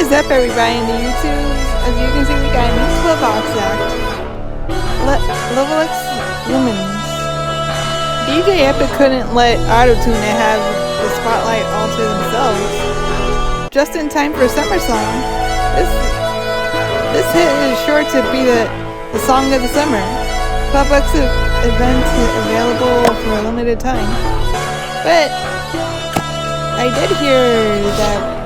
is up, everybody in the YouTube? As you can see, we got a new Clubbox act. Level X Lumens. DJ Epic couldn't let Autotune have the spotlight all to themselves. Just in time for Summer Song. This hit is sure to be the song of the summer. Clubbox event available for a limited time. But I did hear that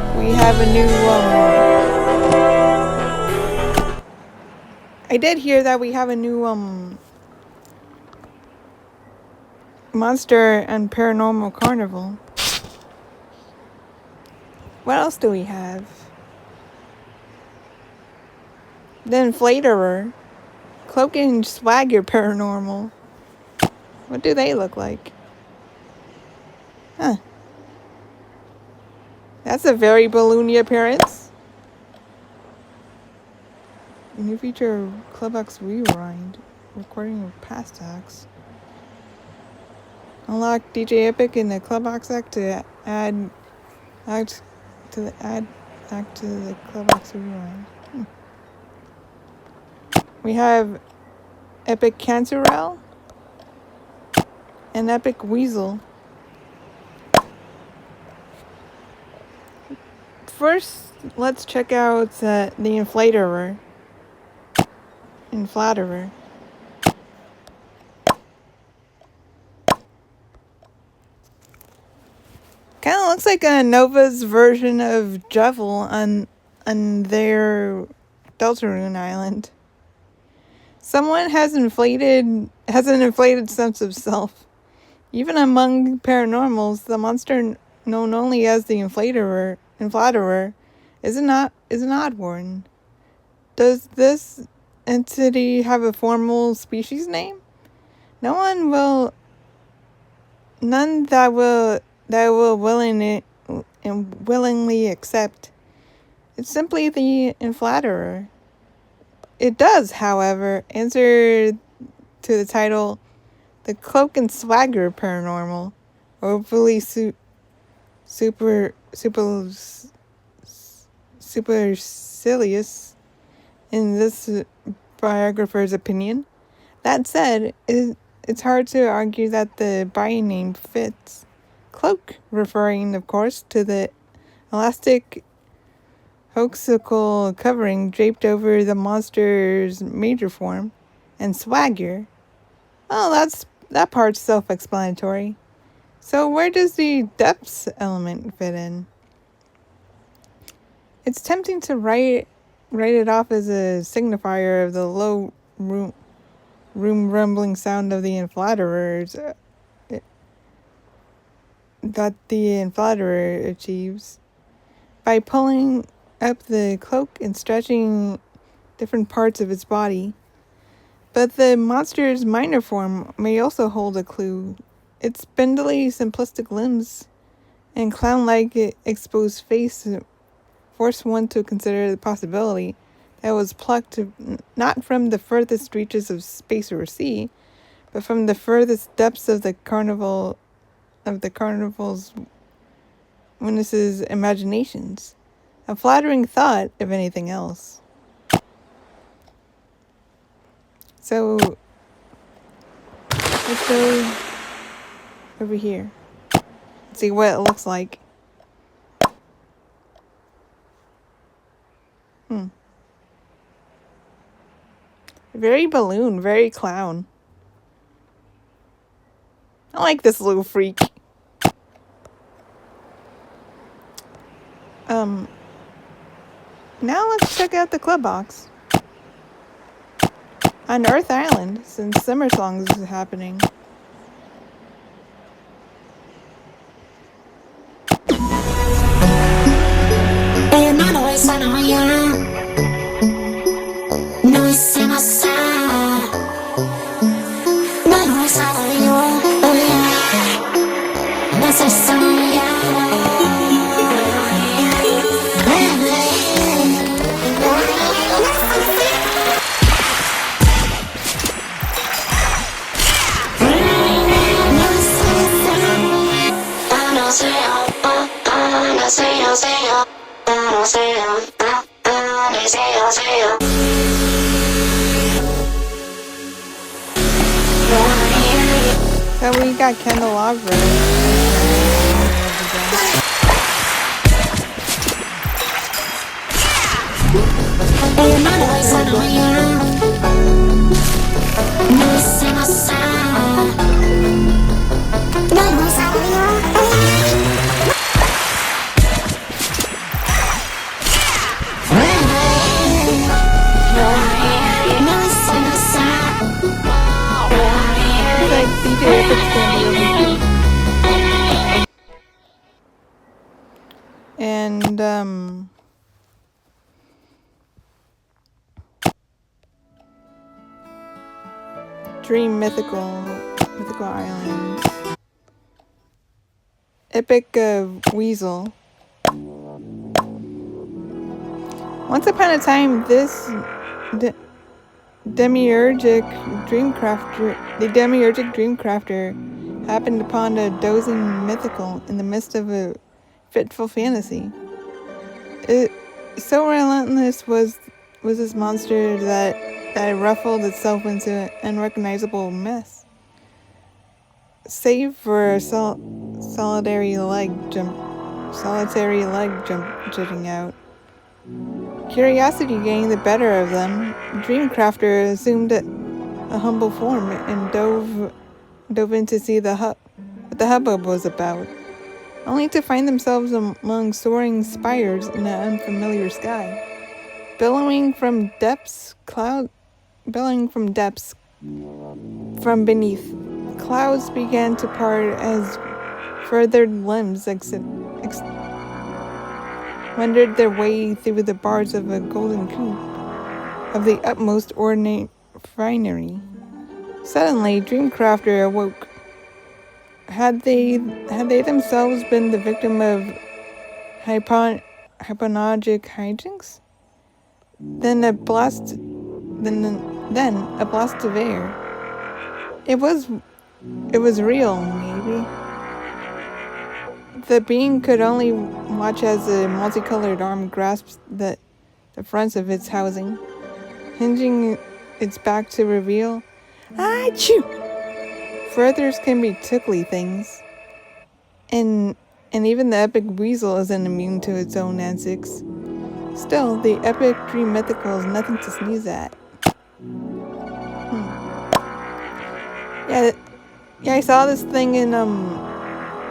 we have a new Monster and Paranormal Carnival. What else do we have? The Inflaterer, Cloak and Swagger Paranormal. What do they look like? Huh. That's a very balloony appearance. New feature Clubbox Rewind. Recording of past acts. Unlock DJ Epic in the Clubbox act to add act to the Clubbox Rewind. We have Epic Cancerel and Epic Weasel. First, let's check out the Inflaterer. Kind of looks like a Nova's version of Jevil on their Deltarune Island. Someone has an inflated sense of self. Even among paranormals, the monster known only as the Inflaterer is an odd one. Does this entity have a formal species name? None that will willingly accept. It's simply the Inflaterer. It does, however, answer to the title, the Cloak and Swagger Paranormal, overly supercilious in this biographer's opinion. That said, it's hard to argue that the buying name fits. Cloak, referring, of course, to the elastic hoaxical covering draped over the monster's major form, and Swagger. Oh, that part's self-explanatory. So where does the depths element fit in? It's tempting to write it off as a signifier of the low room rumbling sound of the Inflaterers that the Inflaterer achieves by pulling up the cloak and stretching different parts of its body. But the monster's minor form may also hold a clue. Its spindly, simplistic limbs and clown-like exposed face force one to consider the possibility that it was plucked not from the furthest reaches of space or sea, but from the furthest depths of the carnival's witnesses' imaginations. A flattering thought, if anything else. So, let's go over here. Let's see what it looks like. Very balloon, very clown. I like this little freak. Now let's check out the Clubbox. On Earth Island, since Summer Songs is happening. So we got candelabra. And Dream Mythical Island. Epic Weasel. Once upon a time, this demiurgic dreamcrafter happened upon a dozing mythical in the midst of a fitful fantasy. So relentless was this monster that it ruffled itself into an unrecognizable mess. Save for a solitary leg jutting out. Curiosity getting the better of them, Dreamcrafter assumed a humble form and dove in to see what the hubbub was about, only to find themselves among soaring spires in an unfamiliar sky. Billowing from depths from beneath, clouds began to part as feathered limbs wandered their way through the bars of a golden coop of the utmost ornate finery. Suddenly, Dreamcrafter awoke. Had they themselves been the victim of hypnagogic hijinks? Then a blast of air. It was real, maybe. The being could only watch as a multicolored arm grasped the fronts of its housing, hinging its back to reveal, achoo! For others can be tickly things, and even the epic weasel isn't immune to its own antics. Still, the epic dream mythical is nothing to sneeze at. Yeah, I saw this thing in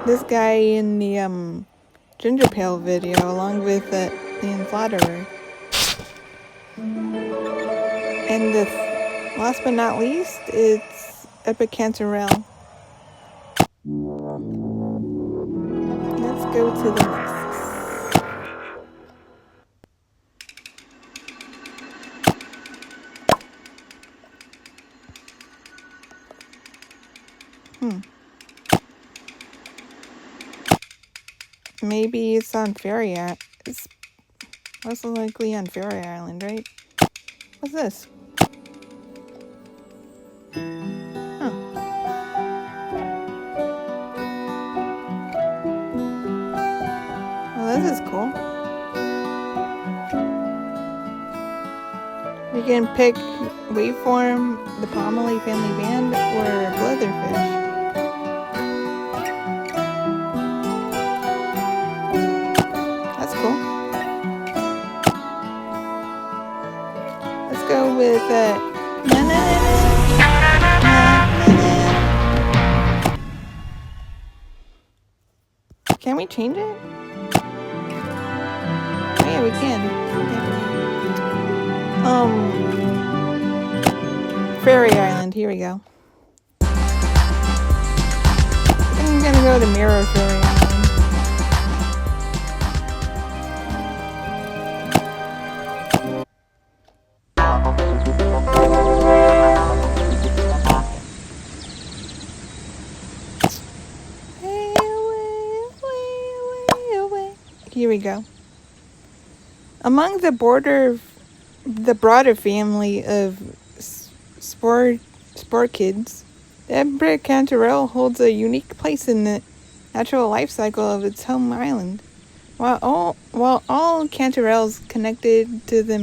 this guy in the Ginger Pail video, along with the Inflatterer. And last but not least, it's Epic Cantarell. Let's go to the next. Maybe it's on Fairy Island. It's most likely on Fairy Island, right? What's this? Well, this is cool. You can pick Waveform, the Pomely Family Band, or Blitherfish. That's cool. Let's go with Can we change it? Oh yeah, we can. Fairy Island, here we go. I'm gonna go to Mirror Fairy Island. Here we go. Among the broader family of spore kids, the Epic Cantarell holds a unique place in the natural life cycle of its home island. While all cantarelles connected to the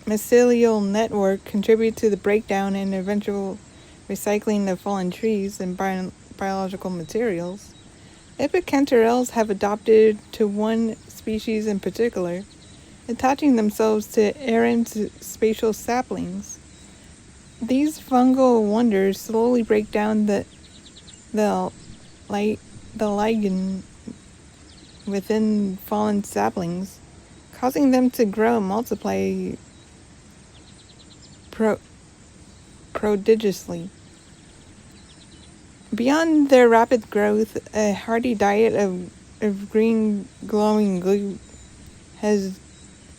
mycelial network contribute to the breakdown and eventual recycling of fallen trees and biological materials, epicantarelles have adopted to one species in particular, attaching themselves to errant spatial saplings. These fungal wonders slowly break down the ligand within fallen saplings, causing them to grow and multiply prodigiously. Beyond their rapid growth, a hearty diet of green glowing goo has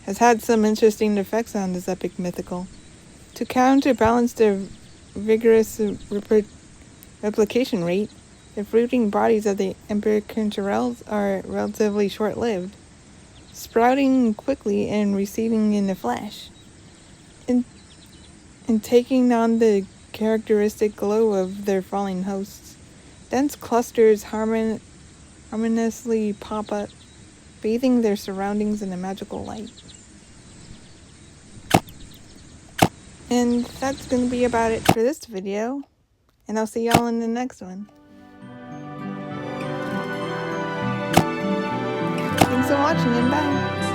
had some interesting effects on this epic mythical. To counterbalance their vigorous replication rate, the fruiting bodies of the epicantarelles are relatively short-lived, sprouting quickly and receding in the flesh, and taking on the characteristic glow of their falling hosts. Dense clusters harmoniously pop up, bathing their surroundings in a magical light. And that's going to be about it for this video, and I'll see y'all in the next one. Thanks for watching, and bye!